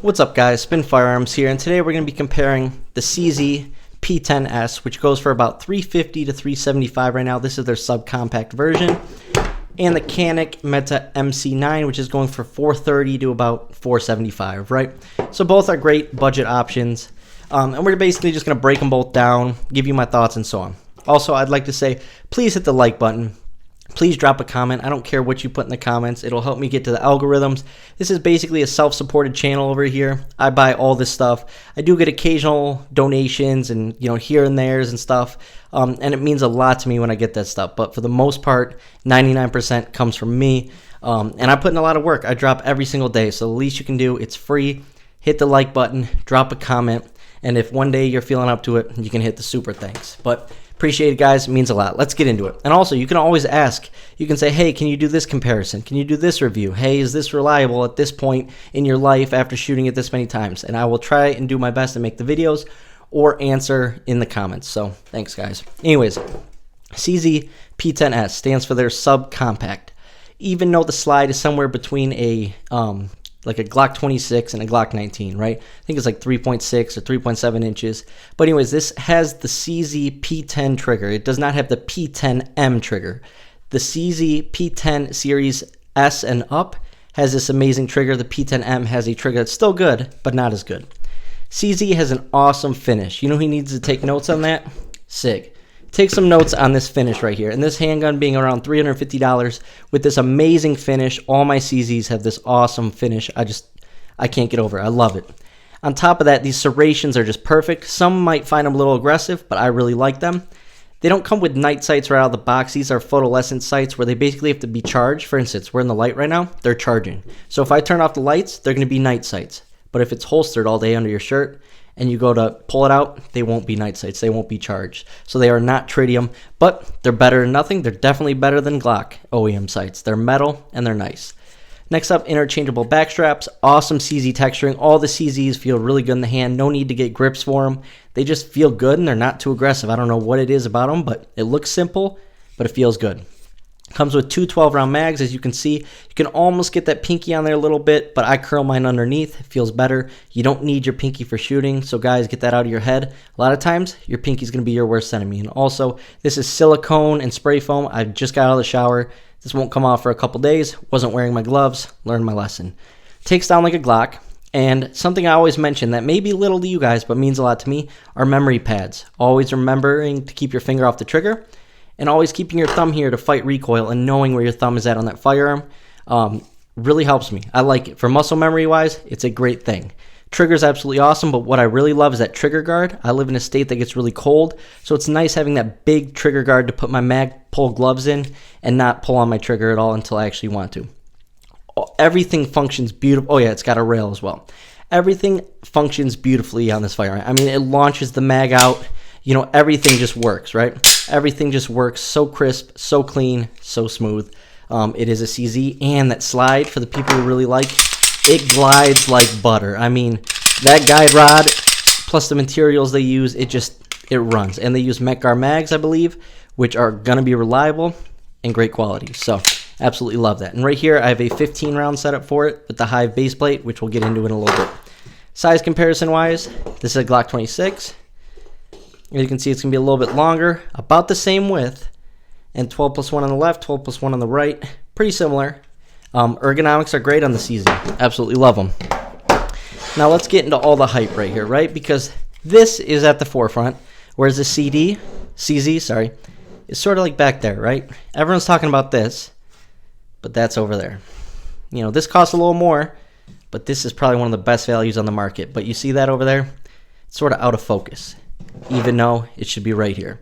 What's up guys, Spin Firearms here, and today we're going to be comparing the CZ P-10S, which goes for about $350 to $375 right now. This is their subcompact version. And the Canik Mete MC9, which is going for $430 to about $475, right? So both are great budget options. And we're basically just going to break them both down, give you my thoughts and so on. Also, I'd like to say, please hit the like button. Please drop a comment. I don't care what you put in the comments. It'll help me get to the algorithms. This is basically a self-supported channel over here. I buy all this stuff. I do get occasional donations and, here and there's and stuff. And it means a lot to me when I get that stuff. But for the most part, 99% comes from me. And I put in a lot of work. I drop every single day. So the least you can do, it's free. Hit the like button. Drop a comment. And if one day you're feeling up to it, you can hit the super thanks. But appreciate it, guys. It means a lot. Let's get into it. And also, you can always ask. You can say, hey, can you do this comparison? Can you do this review? Hey, is this reliable at this point in your life after shooting it this many times? And I will try and do my best to make the videos or answer in the comments. So thanks, guys. Anyways, CZ P-10S stands for their subcompact. Even though the slide is somewhere between a like a Glock 26 and a Glock 19, right? I think it's like 3.6 or 3.7 inches. But anyways, this has the CZ P10 trigger. It does not have the P10M trigger. The CZ P10 Series S and up has this amazing trigger. The P10M has a trigger that's still good, but not as good. CZ has an awesome finish. You know who needs to take notes on that? Sig. Take some notes on this finish right here. And this handgun being around $350 with this amazing finish. All my CZs have this awesome finish. I can't get over it. I love it. On top of that, these serrations are just perfect. Some might find them a little aggressive, but I really like them. They don't come with night sights right out of the box. These are photolescent sights where they basically have to be charged. For instance, we're in the light right now. They're charging. So if I turn off the lights, they're going to be night sights. But if it's holstered all day under your shirt, and you go to pull it out, they won't be night sights. They won't be charged. So they are not tritium, but they're better than nothing. They're definitely better than Glock OEM sights. They're metal and they're nice. Next up, interchangeable back straps. Awesome CZ texturing. All the CZs feel really good in the hand. No need to get grips for them. They just feel good and they're not too aggressive. I don't know what it is about them, but it looks simple, but it feels good. Comes with two 12-round mags, as you can see. You can almost get that pinky on there a little bit, but I curl mine underneath. It feels better. You don't need your pinky for shooting, so guys, get that out of your head. A lot of times, your pinky's going to be your worst enemy. And also, this is silicone and spray foam. I just got out of the shower. This won't come off for a couple days. Wasn't wearing my gloves. Learned my lesson. Takes down like a Glock. And something I always mention that may be little to you guys, but means a lot to me, are memory pads. Always remembering to keep your finger off the trigger. And always keeping your thumb here to fight recoil and knowing where your thumb is at on that firearm really helps me. I like it. For muscle memory wise, it's a great thing. Trigger's absolutely awesome, but what I really love is that trigger guard. I live in a state that gets really cold, so it's nice having that big trigger guard to put my mag pull gloves in and not pull on my trigger at all until I actually want to. Everything functions beautiful. Oh yeah, it's got a rail as well. Everything functions beautifully on this firearm. I mean, it launches the mag out. Everything just works, right? Everything just works so crisp, so clean, so smooth. It is a CZ, and that slide, for the people who really like, it glides like butter. I mean, that guide rod, plus the materials they use, it runs. And they use Metgar mags, I believe, which are going to be reliable and great quality. So, absolutely love that. And right here, I have a 15-round setup for it with the Hive base plate, which we'll get into in a little bit. Size comparison-wise, this is a Glock 26. As you can see, it's going to be a little bit longer, about the same width, and 12 plus 1 on the left, 12 plus 1 on the right, pretty similar. Ergonomics are great on the CZ. Absolutely love them. Now let's get into all the hype right here, right? Because this is at the forefront, whereas the CZ, is sort of like back there, right? Everyone's talking about this, but that's over there. This costs a little more, but this is probably one of the best values on the market. But you see that over there? It's sort of out of focus, even though it should be right here.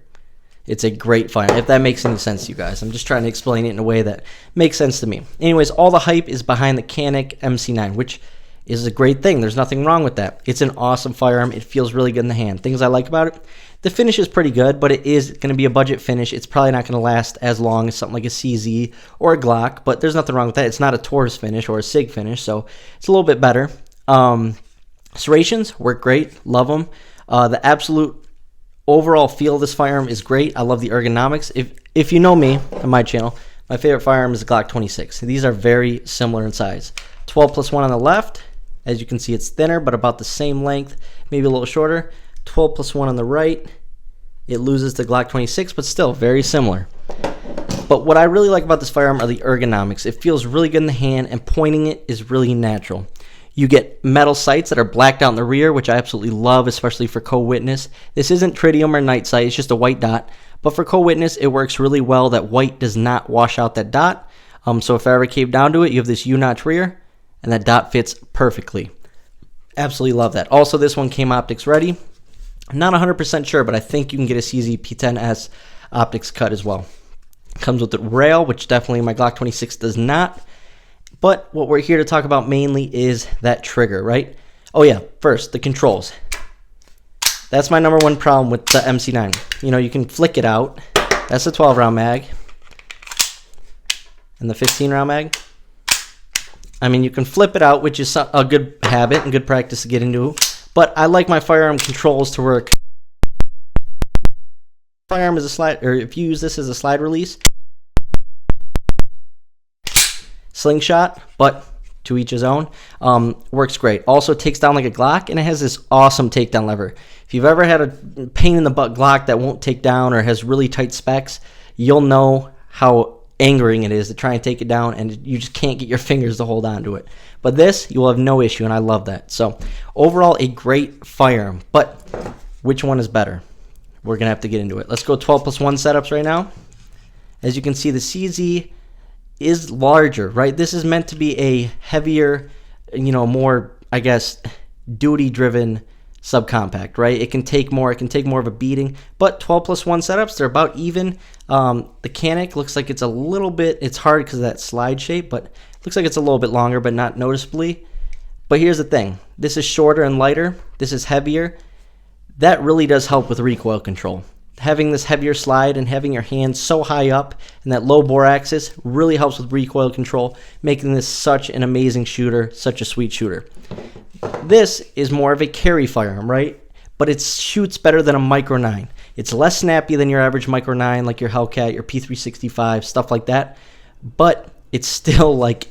It's a great firearm, if that makes any sense to you guys. I'm just trying to explain it in a way that makes sense to me. Anyways, all the hype is behind the Canik MC9, which is a great thing. There's nothing wrong with that. It's an awesome firearm. It feels really good in the hand. Things I like about it, the finish is pretty good, but it is going to be a budget finish. It's probably not going to last as long as something like a CZ or a Glock, but there's nothing wrong with that. It's not a Taurus finish or a SIG finish, so it's a little bit better. Serrations work great. Love them. The absolute overall feel of this firearm is great. I love the ergonomics. If you know me on my channel, my favorite firearm is the Glock 26. These are very similar in size. 12 plus 1 on the left, As you can see, it's thinner, but about the same length, maybe a little shorter. 12+1 on the right. It loses to Glock 26, but still very similar. But what I really like about this firearm are the ergonomics. It feels really good in the hand, and pointing it is really natural. You get metal sights that are blacked out in the rear, which I absolutely love, especially for co-witness. This isn't tritium or night sight, it's just a white dot. But for co-witness, it works really well. That white does not wash out that dot. So if I ever came down to it, you have this U-notch rear, and that dot fits perfectly. Absolutely love that. Also, this one came optics ready. I'm not 100% sure, but I think you can get a CZ P-10S optics cut as well. Comes with the rail, which definitely my Glock 26 does not. But what we're here to talk about mainly is that trigger, right? Oh yeah, first, the controls. That's my number one problem with the MC9. You know, you can flick it out. That's a 12-round mag. And the 15-round mag. I mean, you can flip it out, which is a good habit and good practice to get into. But I like my firearm controls to work. Firearm is a slide, or if you use this as a slide release, slingshot, but to each his own, works great. Also takes down like a Glock, and it has this awesome takedown lever. If you've ever had a pain in the butt Glock that won't take down or has really tight specs, you'll know how angering it is to try and take it down, and you just can't get your fingers to hold on to it. But this, you will have no issue, and I love that. So overall, a great firearm. But which one is better? We're going to have to get into it. Let's go 12+1 setups right now. As you can see, the CZ is larger, right? This is meant to be a heavier, you know, more, I guess, duty-driven subcompact, right? It can take more of a beating, but 12+1 setups, they're about even. The Canik looks like it's a little bit, it's hard because of that slide shape, but looks like it's a little bit longer, but not noticeably. But here's the thing, this is shorter and lighter, this is heavier. That really does help with recoil control. Having this heavier slide and having your hands so high up and that low bore axis really helps with recoil control, making this such an amazing shooter, such a sweet shooter. This is more of a carry firearm, right? But it shoots better than a Micro 9. It's less snappy than your average Micro 9, like your Hellcat, your P365, stuff like that. But it's still, like,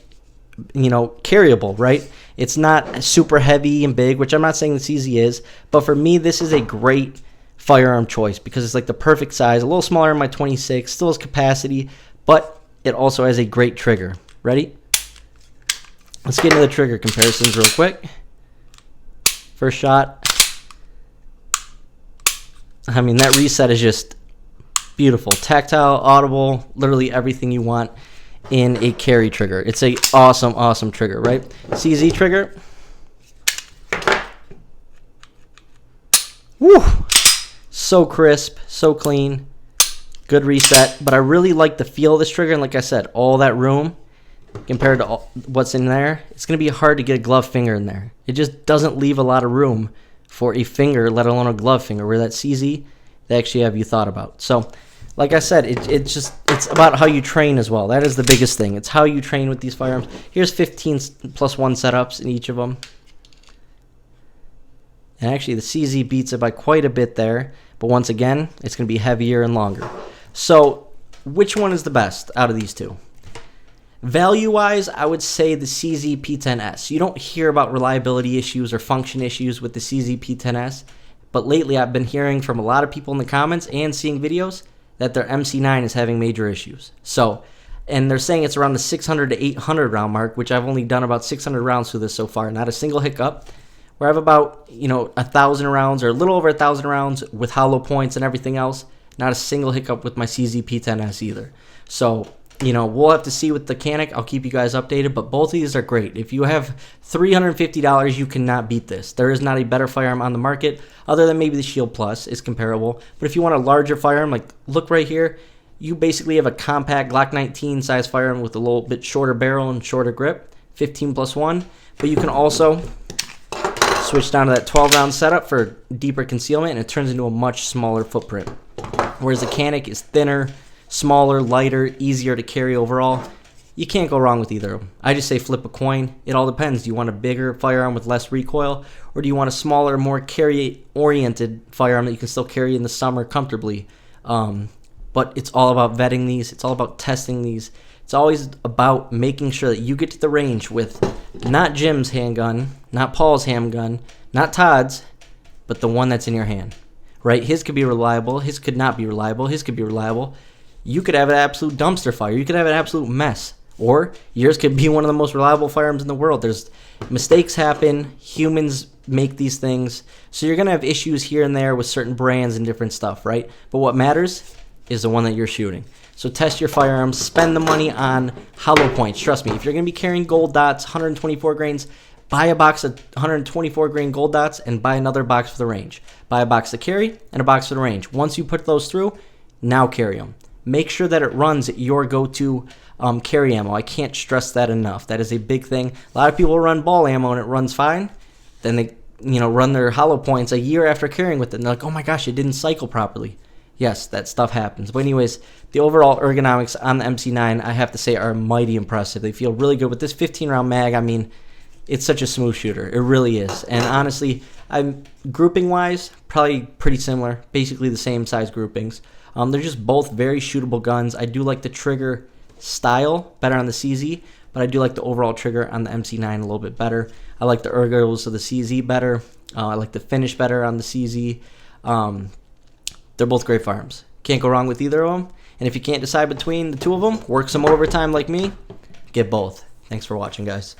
you know, carryable, right? It's not super heavy and big, which I'm not saying the CZ is, but for me, this is a great firearm choice because it's like the perfect size, a little smaller than my 26, still has capacity, but it also has a great trigger. Ready? Let's get into the trigger comparisons real quick. First shot. I mean, that reset is just beautiful. Tactile, audible, literally everything you want in a carry trigger. It's a awesome trigger, right? CZ trigger. Woo! So crisp, so clean, good reset. But I really like the feel of this trigger, and like I said, all that room compared to what's in there, it's going to be hard to get a glove finger in there. It just doesn't leave a lot of room for a finger, let alone a glove finger, where that CZ, they actually have you thought about. So like I said, it's about how you train as well. That is the biggest thing. It's how you train with these firearms. Here's 15+1 setups in each of them. And actually, the CZ beats it by quite a bit there. But once again, it's going to be heavier and longer. So which one is the best out of these two? Value-wise, I would say the CZ P-10S. You don't hear about reliability issues or function issues with the CZ P-10S. But lately, I've been hearing from a lot of people in the comments and seeing videos that their MC9 is having major issues. So, and they're saying it's around the 600 to 800 round mark, which I've only done about 600 rounds through this so far. Not a single hiccup. Where I have about, 1,000 rounds or a little over 1,000 rounds with hollow points and everything else. Not a single hiccup with my CZ P-10S either. So, we'll have to see with the Canik. I'll keep you guys updated, but both of these are great. If you have $350, you cannot beat this. There is not a better firearm on the market, other than maybe the Shield Plus is comparable. But if you want a larger firearm, like look right here, you basically have a compact Glock 19 size firearm with a little bit shorter barrel and shorter grip, 15+1. But you can also switch down to that 12-round setup for deeper concealment, and it turns into a much smaller footprint. Whereas the Canik is thinner, smaller, lighter, easier to carry overall. You can't go wrong with either of them. I just say flip a coin. It all depends. Do you want a bigger firearm with less recoil, or do you want a smaller, more carry-oriented firearm that you can still carry in the summer comfortably? But it's all about vetting these. It's all about testing these. It's always about making sure that you get to the range with not Jim's handgun, not Paul's handgun, not Todd's, but the one that's in your hand, right? His could be reliable. His could not be reliable. His could be reliable. You could have an absolute dumpster fire. You could have an absolute mess. Or yours could be one of the most reliable firearms in the world. There's mistakes happen. Humans make these things. So you're going to have issues here and there with certain brands and different stuff, right? But what matters is the one that you're shooting. So test your firearms. Spend the money on hollow points. Trust me, if you're going to be carrying gold dots, 124 grains, buy a box of 124 grain gold dots and buy another box for the range. Buy a box to carry and a box for the range. Once you put those through, now carry them. Make sure that it runs your go-to carry ammo. I can't stress that enough. That is a big thing. A lot of people run ball ammo and it runs fine. Then they run their hollow points a year after carrying with it. And they're like, oh my gosh, it didn't cycle properly. Yes, that stuff happens. But anyways, the overall ergonomics on the MC9, I have to say, are mighty impressive. They feel really good with this 15-round mag. I mean, it's such a smooth shooter. It really is. And honestly, grouping-wise, probably pretty similar. Basically the same size groupings. They're just both very shootable guns. I do like the trigger style better on the CZ, but I do like the overall trigger on the MC9 a little bit better. I like the ergos of the CZ better. I like the finish better on the CZ. They're both great firearms. Can't go wrong with either of them. And if you can't decide between the two of them, work some overtime like me, get both. Thanks for watching, guys.